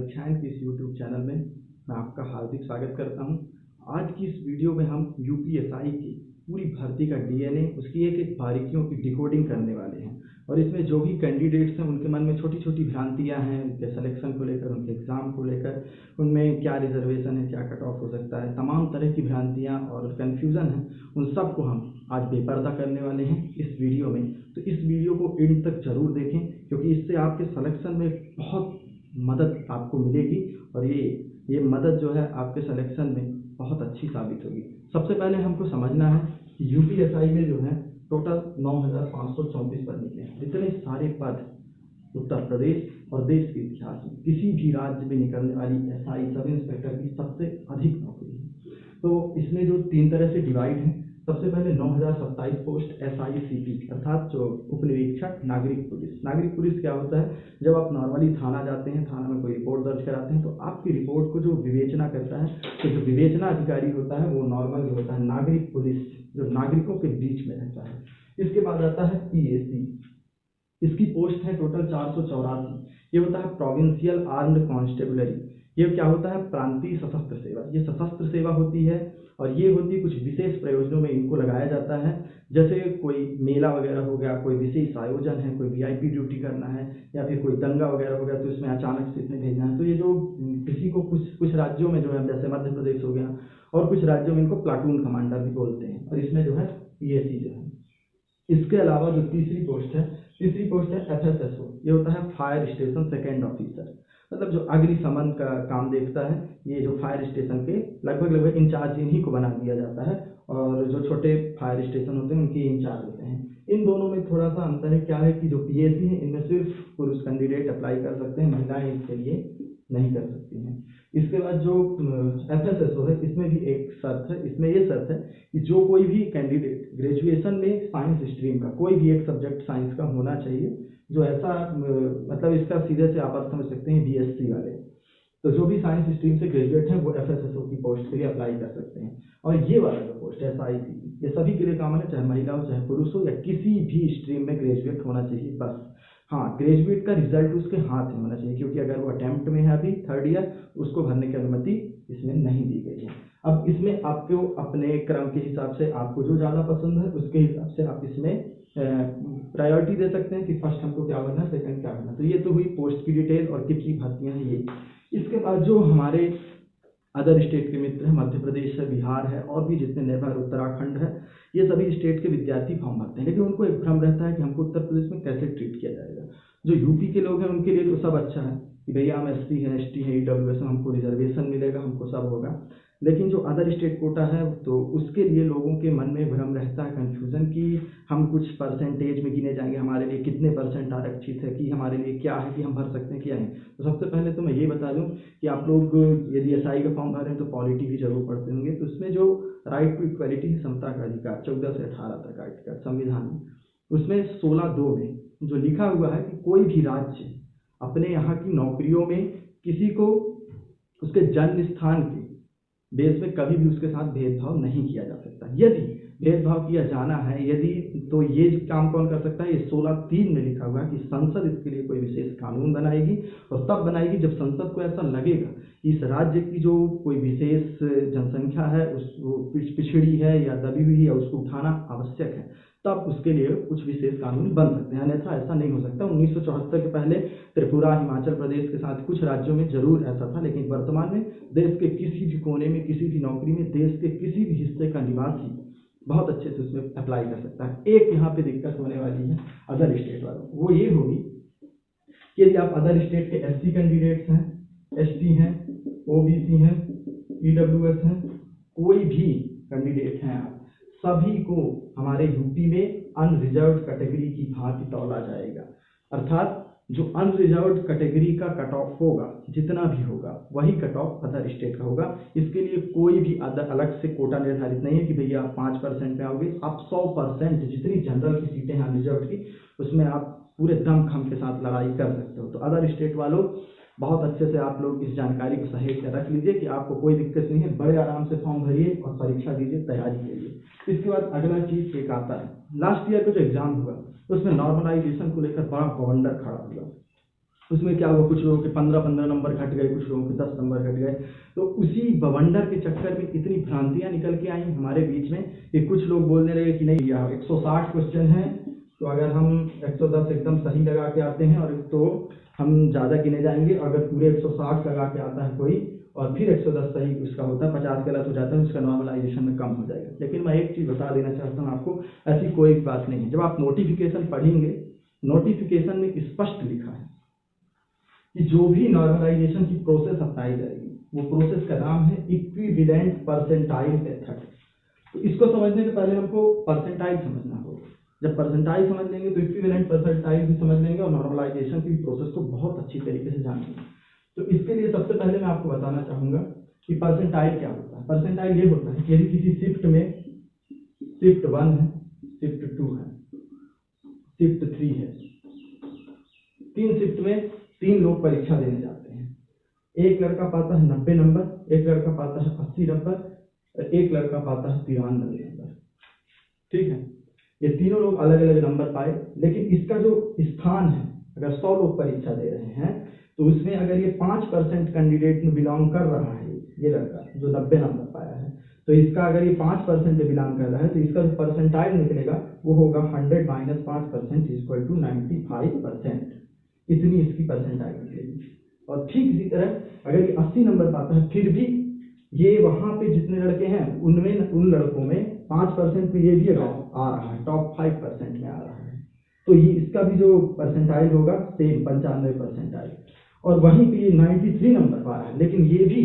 परीक्षाएं के इस यूट्यूब चैनल में मैं आपका हार्दिक स्वागत करता हूं। आज की इस वीडियो में हम यूपीएसआई की पूरी भर्ती का डीएनए, उसकी एक एक बारीकियों की डिकोडिंग करने वाले हैं। और इसमें जो भी कैंडिडेट्स हैं उनके मन में छोटी छोटी भ्रांतियां हैं, उनके सिलेक्शन को लेकर, उनके एग्ज़ाम को लेकर, उनमें क्या रिजर्वेशन है, क्या कट ऑफ हो सकता है, तमाम तरह की भ्रांतियां और कन्फ्यूज़न है, उन सब को हम आज बेपर्दा करने वाले हैं इस वीडियो में। तो इस वीडियो को एंड तक जरूर देखें, क्योंकि इससे आपके सिलेक्शन में बहुत मदद आपको मिलेगी और ये मदद जो है आपके सिलेक्शन में बहुत अच्छी साबित होगी। सबसे पहले हमको समझना है कि यूपीएसआई में जो है टोटल 9,534 पद निकले हैं। इतने सारे पद उत्तर प्रदेश और देश के इतिहास में किसी भी राज्य में निकलने वाली एसआई सब इंस्पेक्टर की सबसे अधिक नौकरी है। तो इसमें जो 3 तरह से डिवाइड है, सबसे पहले 9,027 पोस्ट एसआईसीपी अर्थात जो उप निरीक्षक नागरिक पुलिस। नागरिक पुलिस क्या होता है, जब आप नॉर्मली थाना जाते हैं, थाना में कोई रिपोर्ट दर्ज कराते हैं, तो आपकी रिपोर्ट को जो विवेचना करता है, तो जो विवेचना अधिकारी होता है वो नॉर्मल होता है नागरिक पुलिस, जो नागरिकों के बीच में रहता है। इसके बाद आता है पीएसी, इसकी पोस्ट है टोटल 484। ये होता है प्रोविंशियल आर्म्ड कांस्टेबलरी। ये क्या होता है, प्रांतीय सशस्त्र सेवा। ये सशस्त्र सेवा होती है और ये होती है कुछ विशेष प्रयोजनों में इनको लगाया जाता है, जैसे कोई मेला वगैरह हो गया, कोई विशेष आयोजन है, कोई वीआईपी ड्यूटी करना है, या फिर कोई दंगा वगैरह हो गया तो इसमें अचानक से इतने भेजना है। तो ये जो किसी को कुछ राज्यों में जो है, जैसे मध्य प्रदेश हो गया, और कुछ राज्यों में इनको प्लाटून कमांडर भी बोलते हैं, और इसमें जो है पीएसी जो है। इसके अलावा जो तीसरी पोस्ट है एफएसएसओ। ये होता है फायर स्टेशन सेकेंड ऑफिसर, मतलब जो अग्निशमन का काम देखता है। ये जो फायर स्टेशन के लगभग इंचार्ज इन्हीं को बना दिया जाता है, और जो छोटे फायर स्टेशन होते हैं उनके इंचार्ज होते हैं। इन दोनों में थोड़ा सा अंतर है, क्या है कि जो पीएसी है इनमें सिर्फ पुरुष कैंडिडेट अप्लाई कर सकते हैं, महिलाएं इसके लिए नहीं कर सकती हैं। इसके बाद जो एफएसएसओ है, इसमें भी एक शर्त है। इसमें ये शर्त है कि जो कोई भी कैंडिडेट ग्रेजुएशन में साइंस स्ट्रीम का कोई भी एक सब्जेक्ट साइंस का होना चाहिए, जो ऐसा मतलब इसका सीधे से आप समझ सकते हैं बीएससी वाले। तो जो भी साइंस स्ट्रीम से ग्रेजुएट हैं वो एफएसएसओ की पोस्ट के लिए अप्लाई कर सकते हैं। और ये वाला जो पोस्ट है एसआईसीपी, ये सभी के लिए कॉमन है, चाहे महिला हो चाहे पुरुष हो, या किसी भी स्ट्रीम में ग्रेजुएट होना चाहिए बस। हाँ, ग्रेजुएट का रिजल्ट उसके हाथ में होना चाहिए, क्योंकि अगर वो अटेम्प्ट में है अभी 3rd ईयर, उसको भरने की अनुमति इसमें नहीं दी गई है। अब इसमें आपको अपने क्रम के हिसाब से आपको जो ज़्यादा पसंद है उसके हिसाब से आप इसमें प्रायोरिटी दे सकते हैं कि फर्स्ट हमको क्या बनना है, सेकंड क्या बनना है। तो ये तो हुई पोस्ट की डिटेल और कितनी भर्तियां हैं ये। इसके बाद जो हमारे अदर स्टेट के मित्र हैं, मध्य प्रदेश है, बिहार है, और भी जितने नेबर उत्तराखंड है, ये सभी स्टेट के विद्यार्थी फॉर्म भरते हैं। लेकिन उनको एक भ्रम रहता है कि हमको उत्तर प्रदेश में कैसे ट्रीट किया जाएगा। जो यूपी के लोग हैं उनके लिए तो सब अच्छा है कि भैया हम एससी है, एसटी है, ईडब्ल्यूएस में हमको रिजर्वेशन मिलेगा, हमको सब होगा। लेकिन जो अदर स्टेट कोटा है तो उसके लिए लोगों के मन में भ्रम रहता है, कन्फ्यूज़न, कि हम कुछ परसेंटेज में गिने जाएंगे, हमारे लिए कितने परसेंट आरक्षित है, कि हमारे लिए क्या है, कि हम भर सकते हैं क्या नहीं। तो सबसे पहले तो मैं ये बता दूं कि आप लोग यदि एसआई का फॉर्म भर रहे हैं तो पॉलिटी भी जरूर पढ़ते होंगे। तो उसमें जो राइट टू इक्वलिटी है, समता का अधिकार, 14 से 18 तक आर्टिकल संविधान में, उसमें 16(2) में जो लिखा हुआ है कि कोई भी राज्य अपने यहाँ की नौकरियों में किसी को उसके जन्म स्थान के बेस में कभी भी उसके साथ भेदभाव नहीं किया जा सकता। यदि भेदभाव किया जाना है, यदि, तो ये काम कौन कर सकता है, ये 16(3) में लिखा हुआ है कि संसद इसके लिए कोई विशेष कानून बनाएगी, और तब बनाएगी जब संसद को ऐसा लगेगा कि इस राज्य की जो कोई विशेष जनसंख्या है उस पिछड़ी है या दबी हुई है, उसको उठाना आवश्यक है, तब उसके लिए कुछ विशेष कानून बन सकते हैं, अन्यथा ऐसा नहीं हो सकता। 1974 के पहले त्रिपुरा, हिमाचल प्रदेश के साथ कुछ राज्यों में जरूर ऐसा था, लेकिन वर्तमान में देश के किसी भी कोने में, किसी भी नौकरी में, देश के किसी भी हिस्से का निवासी बहुत अच्छे से उसमें अप्लाई कर सकता है। एक यहाँ पे दिक्कत होने वाली है अदर स्टेट वालों, वो ये होगी कि यदि आप अदर स्टेट के एससी कैंडिडेट्स हैं, एसटी हैं, ओबीसी हैं, ईडब्ल्यूएस हैं, कोई भी कैंडिडेट हैं, आप सभी को हमारे यूपी में अनरिजर्व्ड कैटेगरी की भांति तौला जाएगा। अर्थात जो अनरिजर्व्ड कैटेगरी का कट ऑफ होगा, जितना भी होगा, वही कट ऑफ अदर स्टेट का होगा। इसके लिए कोई भी अलग से कोटा निर्धारित नहीं है कि भैया आप 5% में आओगे। आप 100% जितनी जनरल की सीटें हैं अनरिजर्व्ड की, उसमें आप पूरे दमखम के साथ लड़ाई कर सकते हो। तो अदर स्टेट वालों, बहुत अच्छे से आप लोग इस जानकारी को सहेज कर रख लीजिए कि आपको कोई दिक्कत नहीं है, बड़े आराम से फॉर्म भरिए और परीक्षा दीजिए, तैयारी करिए। इसके बाद अगला चीज एक आता है, लास्ट ईयर का जो एग्जाम हुआ उसमें नॉर्मलाइजेशन को लेकर बड़ा बवंडर खड़ा हुआ। उसमें क्या हुआ, कुछ लोगों के 15-15 नंबर घट गए, कुछ लोगों के 10 नंबर घट गए। तो उसी बवंडर के चक्कर में इतनी भ्रांतियां निकल के आई हमारे बीच में कि कुछ लोग बोलने लगे कि नहीं यार 160 क्वेश्चन है, तो अगर हम 110 एकदम सही लगा के आते हैं और तो हम ज़्यादा गिने जाएंगे। अगर पूरे 160 लगा के आता है कोई और फिर 110 सही उसका होता है, 50 गलत हो जाता है, उसका नॉर्मलाइजेशन में कम हो जाएगा। लेकिन मैं एक चीज़ बता देना चाहता हूँ आपको, ऐसी कोई बात नहीं है। जब आप नोटिफिकेशन पढ़ेंगे, नोटिफिकेशन में स्पष्ट लिखा है कि जो भी नॉर्मलाइजेशन की प्रोसेस अपनाई जाएगी, वो प्रोसेस का नाम है इक्विवेलेंट परसेंटाइल मेथड। तो इसको समझने के पहले हमको परसेंटाइल समझना होगा। जब परसेंटाइल समझ लेंगे तो इक्विवेलेंट परसेंटाइल भी समझ लेंगे और नॉर्मलाइजेशन की प्रोसेस को बहुत अच्छी तरीके से जान लेंगे। तो इसके लिए सबसे पहले मैं आपको बताना चाहूँगा कि परसेंटाइल क्या होता है। परसेंटाइल ये होता है कि यदि किसी शिफ्ट में शिफ्ट 1 है, शिफ्ट 2 है, शिफ्ट 3 है, 3 शिफ्ट में 3 लोग परीक्षा देने जाते हैं। एक लड़का पाता है 90 नंबर, एक लड़का पाता है 80 नंबर, एक लड़का पाता है 93 नंबर। ठीक है, ये तीनों लोग अलग अलग नंबर पाए, लेकिन इसका जो स्थान है, अगर 100 लोग परीक्षा दे रहे हैं तो उसमें अगर ये 5% कैंडिडेट में बिलोंग कर रहा है, ये लड़का जो 90 नंबर पाया है, तो इसका अगर ये 5% में बिलोंग कर रहा है तो इसका जो परसेंटाइल निकलेगा वो होगा 100 - 5% = 95%। इतनी इसकी परसेंटाइल निकलेगी। और ठीक इसी तरह अगर ये 80 नंबर पाता है, फिर भी ये वहाँ पे जितने लड़के हैं उनमें उन लड़कों में 5% पे ये भी आ रहा है, टॉप 5% में आ रहा है, तो ये इसका भी जो परसेंटाइल होगा सेम 95 परसेंटाइल। और वहीं पे ये 93 नंबर पा रहा है, लेकिन ये भी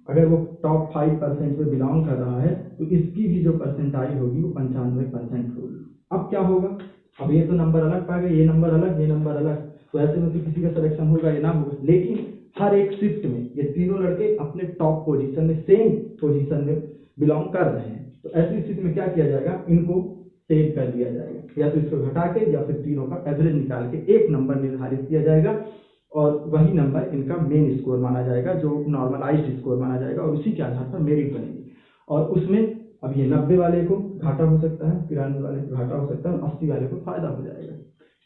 अगर वो टॉप 5% पे बिलोंग कर रहा है तो इसकी भी जो परसेंटाइल होगी वो 95% होगी। अब क्या होगा, अब ये तो नंबर अलग पाएगा, ये नंबर अलग, ये नंबर अलग, तो ऐसे में तो किसी का सिलेक्शन होगा या ना होगा। लेकिन हर एक शिफ्ट में ये तीनों लड़के अपने टॉप पोजीशन में, सेम पोजीशन में बिलोंग कर रहे हैं, तो ऐसी स्थिति में क्या किया जाएगा, इनको सेव कर दिया जाएगा, या तो इसको घटा के या फिर तीनों का एवरेज निकाल के एक नंबर निर्धारित किया जाएगा और वही नंबर इनका मेन स्कोर माना जाएगा, जो नॉर्मलाइज्ड स्कोर माना जाएगा, और उसी के आधार पर मेरिट बनेगी। और उसमें अब ये 90 वाले को घाटा हो सकता है, 93 वाले को घाटा हो सकता है और 80 वाले को फायदा हो जाएगा।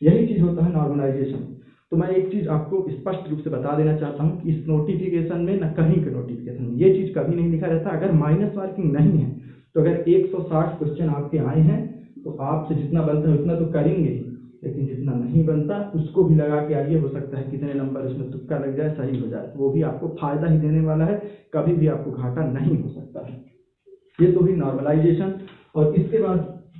यही चीज होता है नॉर्मलाइजेशन। तो मैं एक चीज आपको स्पष्ट रूप से बता देना चाहता हूँ कि इस नोटिफिकेशन में न कहीं के नोटिफिकेशन में ये चीज कभी नहीं लिखा रहता। अगर माइनस मार्किंग नहीं है तो अगर 160 क्वेश्चन आपके आए हैं तो आपसे जितना बनता है उतना तो करेंगे ही, लेकिन जितना नहीं बनता उसको भी लगा के आइए, हो सकता है कितने नंबर उसमें तुक्का लग जाए, सही हो जाए, वो भी आपको फायदा ही देने वाला है, कभी भी आपको घाटा नहीं हो सकता है। ये तो हुई नॉर्मलाइजेशन। और इसके बाद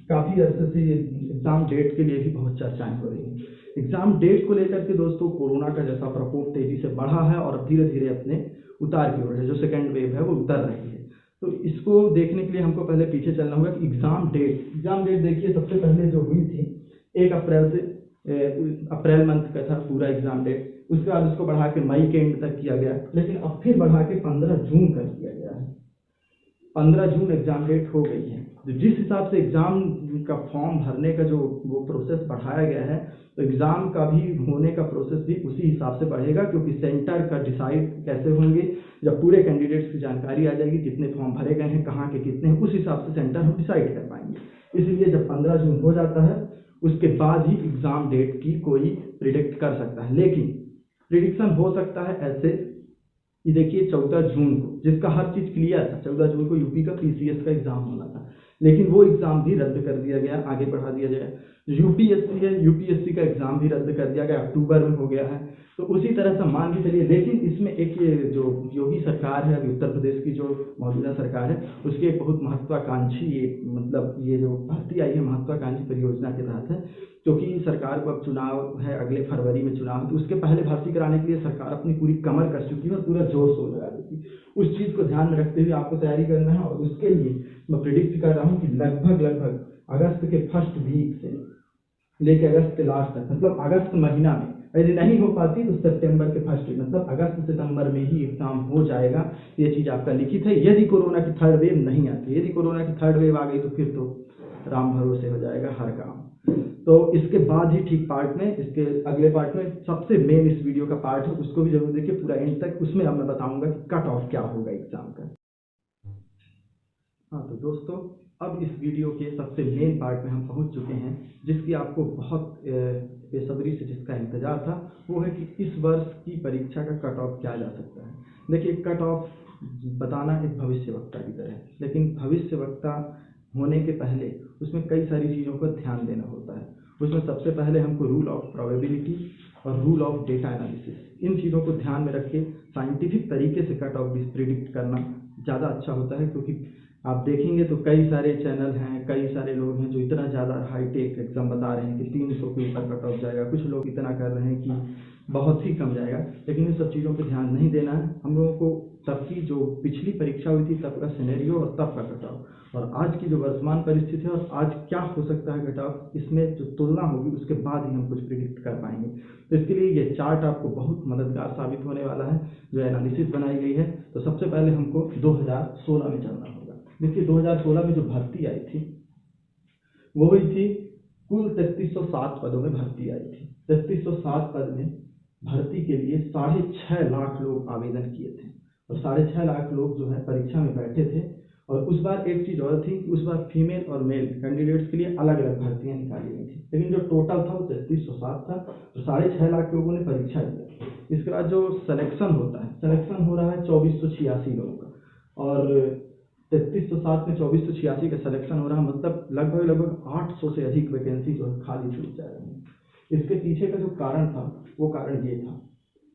काफी अरसे से ये एग्जाम डेट के लिए भी बहुत चर्चाएं हो रही हैं। एग्जाम डेट को लेकर के दोस्तों कोरोना का जैसा प्रकोप तेजी से बढ़ा है और धीरे धीरे अपने उतार की ओर है, जो सेकेंड वेव है वो उतर रही है। तो इसको देखने के लिए हमको पहले पीछे चलना होगा कि एग्जाम डेट देखिए, सबसे पहले जो हुई थी 1 अप्रैल से, अप्रैल मंथ का था पूरा एग्जाम डेट, उसके बाद उसको बढ़ा के मई के एंड तक किया गया, लेकिन अब फिर बढ़ा के 15 जून कर दिया गया है। 15 जून एग्जाम डेट हो गई है। जिस हिसाब से एग्जाम का फॉर्म भरने का जो वो प्रोसेस बढ़ाया गया है, तो एग्जाम का भी होने का प्रोसेस भी उसी हिसाब से बढ़ेगा, क्योंकि सेंटर का डिसाइड कैसे होंगे, जब पूरे कैंडिडेट्स की जानकारी आ जाएगी, कितने फॉर्म भरे गए हैं, कहाँ के कितने हैं, उस हिसाब से सेंटर हम डिसाइड कर पाएंगे। इसलिए जब 15 जून हो जाता है उसके बाद ही एग्जाम डेट की कोई प्रिडिक्ट कर सकता है। लेकिन प्रिडिक्शन हो सकता है ऐसे, ये देखिए 14 जून को, जिसका हर चीज क्लियर था, 14 जून को यूपी का पीसीएस का एग्जाम होना था, लेकिन वो एग्जाम भी रद्द कर दिया गया, आगे बढ़ा दिया गया। यूपीएससी है, यूपीएससी का एग्जाम भी रद्द कर दिया गया, अक्टूबर में हो गया है। तो उसी तरह से मान के चलिए, लेकिन इसमें एक ये जो योगी सरकार है, अभी उत्तर प्रदेश की जो मौजूदा सरकार है, उसकी एक बहुत महत्वाकांक्षी मतलब ये जो भर्ती आई है महत्वाकांक्षी परियोजना के तहत है, क्योंकि सरकार को अब चुनाव है, अगले फरवरी में चुनाव, तो उसके पहले भर्ती कराने के लिए सरकार अपनी पूरी कमर कस चुकी है और पूरा जोर शोर लगा देती है। उस चीज को ध्यान में रखते हुए आपको तैयारी करना है, और उसके लिए मैं प्रिडिक्ट कर रहा हूँ कि लगभग अगस्त के फर्स्ट वीक से लेकर अगस्त के लास्ट तक, मतलब अगस्त महीना में, यदि नहीं हो पाती तो सितंबर के फर्स्ट वीक, मतलब अगस्त सितंबर में ही एग्जाम हो जाएगा। ये चीज आपका लिखित है, यदि कोरोना की थर्ड वेव नहीं आती। यदि कोरोना की थर्ड वेव आ गई तो फिर तो राम भरोसे हो जाएगा हर काम। तो इसके बाद ही ठीक पार्ट में, इसके अगले पार्ट में सबसे मेन इस वीडियो का पार्ट है, उसको भी जरूर देखिए पूरा एंड तक। उसमें अब मैं बताऊंगा कि कट ऑफ क्या होगा एग्जाम का। हाँ तो दोस्तों, अब इस वीडियो के सबसे मेन पार्ट में हम पहुंच चुके हैं, जिसकी आपको बहुत बेसब्री से जिसका इंतज़ार था, वो है कि इस वर्ष की परीक्षा का कट ऑफ क्या जा सकता है। देखिए, कट ऑफ बताना एक भविष्यवक्ता की तरह है, लेकिन भविष्यवक्ता होने के पहले उसमें कई सारी चीज़ों पर ध्यान देना होता है। उसमें सबसे पहले हमको रूल ऑफ प्रोबेबिलिटी और रूल ऑफ डेटा एनालिसिस, इन चीज़ों को ध्यान में रख के साइंटिफिक तरीके से कट ऑफ प्रिडिक्ट करना ज़्यादा अच्छा होता है। क्योंकि आप देखेंगे तो कई सारे चैनल हैं, कई सारे लोग हैं जो इतना ज़्यादा हाईटेक एग्जाम बता रहे हैं कि 300 के ऊपर कट ऑफ जाएगा, कुछ लोग इतना कर रहे हैं कि बहुत ही कम जाएगा। लेकिन इन सब चीज़ों पर ध्यान नहीं देना है। हम लोगों को तब की जो पिछली परीक्षा हुई थी तब का सिनेरियो और तब का कट ऑफ और आज की जो वर्तमान परिस्थिति है और आज क्या हो सकता है कट ऑफ, इसमें जो तुलना होगी उसके बाद ही हम कुछ प्रिडिक्ट कर पाएंगे। तो इसके लिए ये चार्ट आपको बहुत मददगार साबित होने वाला है, जो एनालिसिस बनाई गई है। तो सबसे पहले हमको 2016 में चलना होगा। देखिए, 2016 में जो भर्ती आई थी वो हुई थी, कुल 3307 पदों में भर्ती आई थी। 3307 पद में भर्ती के लिए 6.5 लाख लोग आवेदन किए थे और 6.5 लाख लोग जो है परीक्षा में बैठे थे। और उस बार एक चीज़ और थी कि उस बार फीमेल और मेल कैंडिडेट्स के लिए अलग अलग भर्तियां निकाली गई थी, लेकिन जो टोटल था वो 3307 था। तो 6.5 लाख लोगों ने परीक्षा दिया। इसके बाद जो सिलेक्शन होता है, सिलेक्शन हो रहा है 2486 लोगों का, और 3307 में 2486 का सिलेक्शन हो रहा है, मतलब लगभग 800 से अधिक वैकेंसी जो है खाली छूट जा रही है। इसके पीछे का जो कारण था वो कारण ये था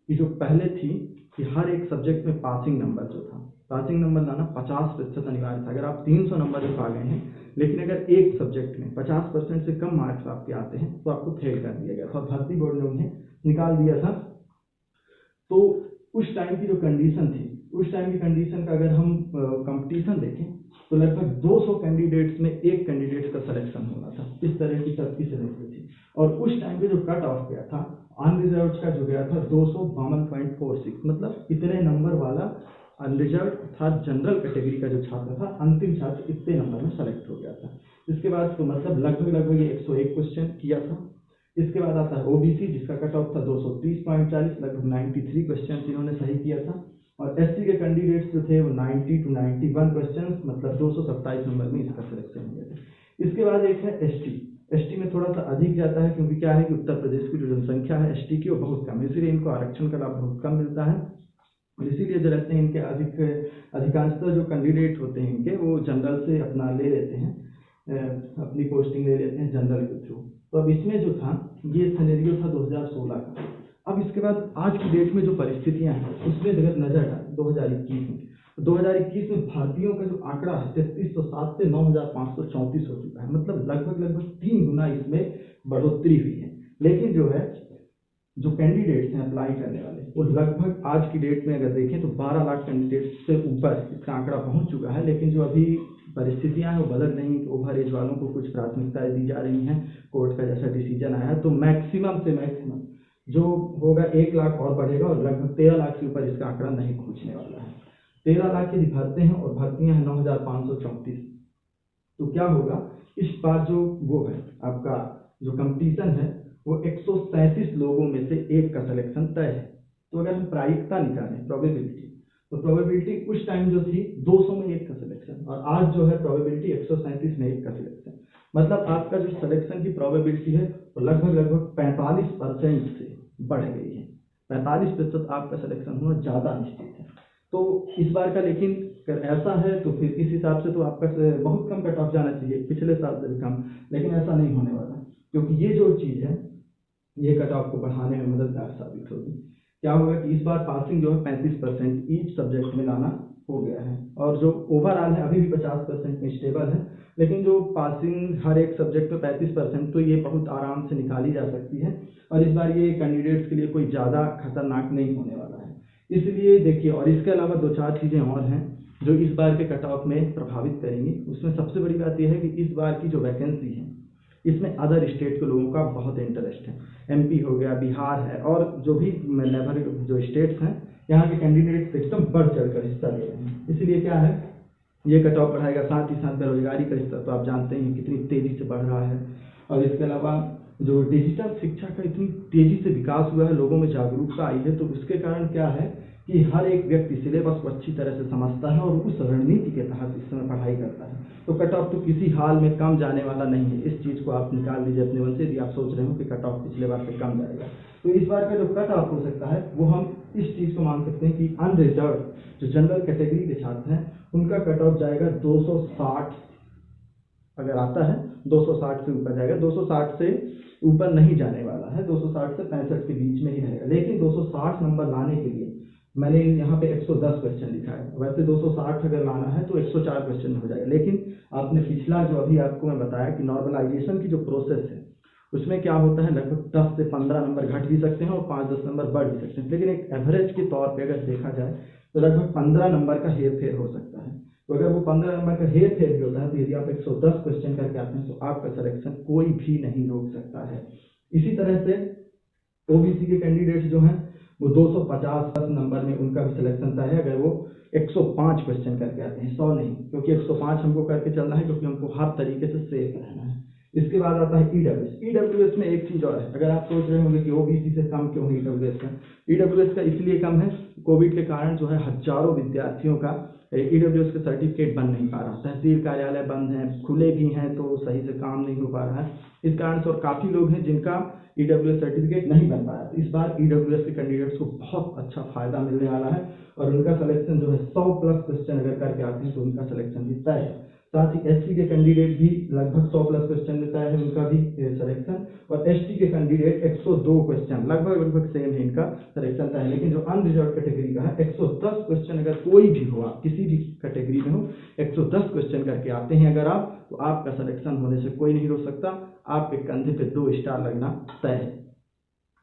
कि जो पहले थी कि हर एक सब्जेक्ट में पासिंग नंबर जो था, पासिंग नंबर लाना 50% अनिवार्य था। अगर आप 300 नंबर भी पा गए हैं, लेकिन अगर एक सब्जेक्ट में 50% से कम मार्क्स आपके आते हैं तो आपको फेल कर दिया गया था और भर्ती बोर्ड ने उन्हें निकाल दिया था। तो उस टाइम की जो कंडीशन थी, उस टाइम की कंडीशन का अगर हम कंपटीशन देखें तो लगभग 200 कैंडिडेट्स में एक कैंडिडेट का सिलेक्शन होना था। इस तरह की तब की सिलेक्शन थी। और उस टाइम पे जो कट ऑफ गया था अनरिजर्व का, जो गया था 252.46, मतलब इतने नंबर वाला अनरिजर्व था। जनरल कैटेगरी का जो छात्र था, अंतिम छात्र इतने नंबर में सेलेक्ट हो गया था। इसके बाद तो मतलब लगभग 101 क्वेश्चन किया था। इसके बाद आता है ओबीसी, जिसका कट ऑफ था 230.40, लगभग 93 क्वेश्चन इन्होंने सही किया था। और एससी के कैंडिडेट्स जो थे वो 90 to 91 क्वेश्चन, मतलब 227 नंबर में इसका सिलेक्शन हो गया था। इसके बाद एक है एसटी में थोड़ा सा अधिक जाता है, क्योंकि क्या है कि उत्तर प्रदेश की जो जनसंख्या है एसटी की वो बहुत कम है, इसीलिए इनको आरक्षण का लाभ बहुत कम मिलता है। और इसीलिए जो रहते हैं इनके अधिकांशतः जो कैंडिडेट होते हैं इनके, वो जनरल से अपना ले लेते हैं, अपनी पोस्टिंग ले लेते हैं जनरल के थ्रू। तो अब इसमें जो था ये सिनेरियो था 2016 का। अब इसके बाद आज की डेट में जो परिस्थितियां हैं उसमें अगर नजर डालें 2021 में भारतीयों का जो आंकड़ा है 3307 से 9534 हो चुका है, मतलब लगभग 3 गुना इसमें बढ़ोतरी हुई है। लेकिन जो है जो कैंडिडेट्स हैं अप्लाई करने वाले, वो लगभग आज की डेट में अगर देखें तो 12 लाख कैंडिडेट्स से ऊपर इसका आंकड़ा पहुंच चुका है। लेकिन जो अभी परिस्थितियां हैं वो बदल रही हैं कि ओवर एज वालों को कुछ प्राथमिकताएं दी जा रही हैं। कोर्ट का जैसा डिसीजन आया है तो मैक्सिमम से मैक्सिमम जो होगा 1 लाख और बढ़ेगा और लगभग 13 लाख से ऊपर इसका आंकड़ा नहीं पहुंचने वाला है। 13 लाख यदि भरते हैं और भर्तियां हैं 9534, तो क्या होगा इस बार जो वो है आपका जो कंपटीशन है वो 137 लोगों में से एक का सिलेक्शन तय है। तो अगर हम प्रायिकता निकालें प्रोबेबिलिटी, तो प्रोबेबिलिटी उस टाइम जो थी 200 में एक का सिलेक्शन, और आज जो है प्रोबेबिलिटी 137 में एक का सिलेक्शन, मतलब आपका जो सिलेक्शन की प्रोबेबिलिटी है वो लगभग 45% से बढ़ गई है। 45% आपका सिलेक्शन होना ज़्यादा निश्चित है। तो इस बार का लेकिन अगर ऐसा है तो फिर इस हिसाब से तो आपका बहुत कम कट ऑफ जाना चाहिए, पिछले साल से भी कम, लेकिन ऐसा नहीं होने वाला, क्योंकि ये जो चीज़ है ये कट ऑफ को बढ़ाने में मददगार साबित होगी। क्या होगा कि इस बार पासिंग जो है 35% ईच सब्जेक्ट में लाना हो गया है, और जो ओवरऑल है अभी भी 50% में स्टेबल है, लेकिन जो पासिंग हर एक सब्जेक्ट में 35%, तो ये बहुत आराम से निकाली जा सकती है। और इस बार ये कैंडिडेट्स के लिए कोई ज़्यादा खतरनाक नहीं होने वाला है। इसलिए देखिए, और इसके अलावा 2-4 चीज़ें और हैं जो इस बार के कट ऑफ में प्रभावित करेंगी। उसमें सबसे बड़ी बात यह है कि इस बार की जो वैकेंसी है इसमें अदर स्टेट के लोगों का बहुत इंटरेस्ट है। एमपी हो गया, बिहार है, और जो भी नेबर जो स्टेट्स हैं यहाँ के कैंडिडेट्स एकदम बढ़ चढ़ कर हिस्सा ले रहे हैं। इसलिए क्या है ये कट ऑफ बढ़ाएगा। साथ ही साथ बेरोजगारी का स्तर तो आप जानते हैं कितनी तेज़ी से बढ़ रहा है। और इसके अलावा जो डिजिटल शिक्षा का इतनी तेज़ी से विकास हुआ है, लोगों में जागरूकता आई है, तो उसके कारण क्या है कि हर एक व्यक्ति सिलेबस को अच्छी तरह से समझता है और उस रणनीति के तहत इस समय पढ़ाई करता है। तो कट ऑफ तो किसी हाल में कम जाने वाला नहीं है, इस चीज़ को आप निकाल लीजिए अपने मन से। यदि आप सोच रहे हो कि कट ऑफ पिछले बार से कम जाएगा, तो इस बार का जो कट ऑफ हो सकता है वो हम इस चीज़ को मान सकते हैं कि अनरिजर्व जो जनरल कैटेगरी के छात्र हैं उनका कट ऑफ जाएगा 260। अगर आता है 260 से ऊपर जाएगा, 260 से ऊपर नहीं जाने वाला है, 260 से 65 के बीच में ही रहेगा। लेकिन 260 नंबर लाने के लिए मैंने यहाँ पे 110 क्वेश्चन लिखा है। वैसे 260 अगर लाना है तो 104 क्वेश्चन हो जाएगा। लेकिन आपने पिछला जो अभी आपको मैं बताया कि नॉर्मलाइजेशन की जो प्रोसेस है उसमें क्या होता है, लगभग 10 से 15 नंबर घट भी सकते हैं और 5-10 नंबर बढ़ भी सकते हैं। लेकिन एक एवरेज के तौर पे अगर देखा जाए तो लगभग 15 नंबर का हेर फेर हो सकता है। तो अगर वो 15 नंबर का हेर फेर भी होता है तो यदि आप 110 क्वेश्चन करके आते हैं तो आपका सिलेक्शन कोई भी नहीं रोक सकता है। इसी तरह से ओबीसी के कैंडिडेट्स जो हैं वो 250 नंबर में उनका भी सिलेक्शन तय है अगर वो 105 क्वेश्चन करके आते हैं, 100 नहीं, क्योंकि 105 हमको करके चलना है, क्योंकि हमको हर तरीके से सेफ रहना है। इसके बाद आता है ईडब्ल्यूएस में एक चीज़ और है। अगर आप सोच रहे होंगे कि ओबीसी से कम क्यों है ईडब्ल्यूएस का इसलिए कम है, कोविड के कारण जो है हजारों विद्यार्थियों का ईडब्ल्यूएस का सर्टिफिकेट बन नहीं पा रहा, तहसील कार्यालय बंद हैं, खुले भी हैं तो सही से काम नहीं हो पा रहा है। इस कारण से और काफ़ी लोग हैं जिनका ईडब्ल्यूएस सर्टिफिकेट नहीं बन पाया। इस बार ईडब्ल्यूएस के कैंडिडेट्स को बहुत अच्छा फायदा मिलने वाला है और उनका सिलेक्शन जो है 100+ क्वेश्चन अगर करके आते हैं तो उनका सिलेक्शन भी तय है। साथ ही एससी के कैंडिडेट भी लगभग 100+ क्वेश्चन में तय है उनका भी सिलेक्शन, और एसटी के कैंडिडेट 102 क्वेश्चन लगभग सेम है इनका सिलेक्शन तय है। लेकिन जो अनरिजर्व कैटेगरी का है 110 क्वेश्चन अगर कोई भी हो, आप किसी भी कैटेगरी में हो, 110 क्वेश्चन करके आते हैं अगर आप, तो आपका सिलेक्शन होने से कोई नहीं रोक सकता। आपके कंधे पे 2 स्टार लगना तय है।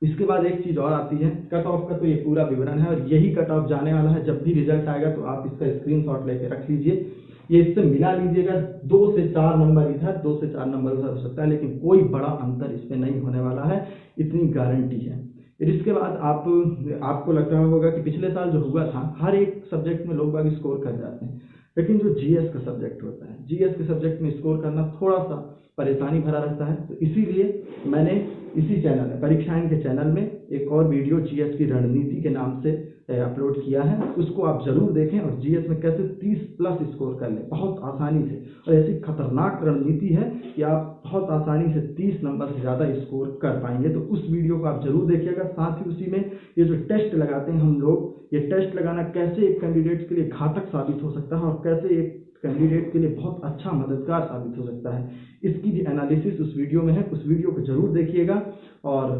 इसके बाद एक चीज़ और आती है, कट ऑफ का तो ये पूरा विवरण है और यही कट ऑफ जाने वाला है। जब भी रिजल्ट आएगा तो आप इसका स्क्रीनशॉट लेके रख लीजिए, ये इससे मिला लीजिएगा। 2 से 4 नंबर इधर, 2 से 4 नंबर उधर हो सकता है, लेकिन कोई बड़ा अंतर इसमें नहीं होने वाला है, इतनी गारंटी है। फिर इसके बाद आपको लग रहा होगा कि पिछले साल जो हुआ था हर एक सब्जेक्ट में लोग बाग स्कोर कर जाते हैं, लेकिन जो जीएस का सब्जेक्ट होता है, जीएस के सब्जेक्ट में स्कोर करना थोड़ा सा परेशानी भरा रहता है। तो इसीलिए मैंने इसी चैनल में, परीक्षाएं के चैनल में, एक और वीडियो जीएस की रणनीति के नाम से अपलोड किया है, उसको आप जरूर देखें और जीएस में कैसे 30+ स्कोर कर लें बहुत आसानी से। और ऐसी खतरनाक रणनीति है कि आप बहुत आसानी से 30 नंबर से ज़्यादा स्कोर कर पाएंगे। तो उस वीडियो को आप जरूर देखिएगा। साथ ही उसी में ये जो टेस्ट लगाते हैं हम लोग, ये टेस्ट लगाना कैसे एक कैंडिडेट के लिए घातक साबित हो सकता है और कैसे एक कैंडिडेट के लिए बहुत अच्छा मददगार साबित हो सकता है, इसकी भी एनालिसिस उस वीडियो में है। उस वीडियो को जरूर देखिएगा और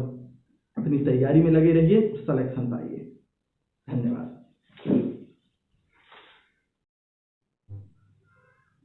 अपनी तैयारी में लगे रहिए, सिलेक्शन पाइए। धन्यवाद।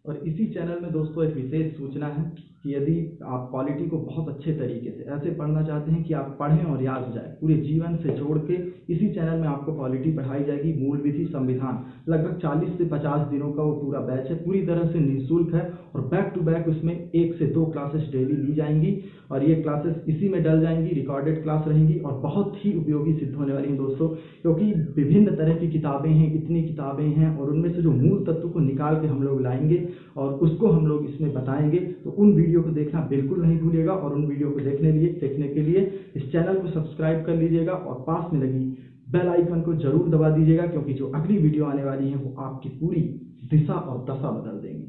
और इसी चैनल में दोस्तों एक विशेष सूचना है कि यदि आप पॉलिटी को बहुत अच्छे तरीके से ऐसे पढ़ना चाहते हैं कि आप पढ़ें और याद हो जाए, पूरे जीवन से जोड़ के इसी चैनल में आपको पॉलिटी पढ़ाई जाएगी। मूल विधि, संविधान, लगभग 40 से 50 दिनों का वो पूरा बैच है, पूरी तरह से निःशुल्क है और बैक टू बैक उसमें 1 से 2 क्लासेस डेली ली जाएंगी और ये क्लासेस इसी में डल जाएंगी, रिकॉर्डेड क्लास रहेंगी और बहुत ही उपयोगी सिद्ध होने वाली हैं दोस्तों, क्योंकि विभिन्न तरह की किताबें हैं, इतनी किताबें हैं और उनमें से जो मूल तत्व को निकाल के हम लोग लाएंगे और उसको हम लोग इसमें बताएंगे। तो उन वीडियो को देखना बिल्कुल नहीं भूलिएगा और उन वीडियो को देखने के लिए इस चैनल को सब्सक्राइब कर लीजिएगा और पास में लगी बेल आइकन को जरूर दबा दीजिएगा, क्योंकि जो अगली वीडियो आने वाली है वो आपकी पूरी दिशा और दशा बदल देंगे।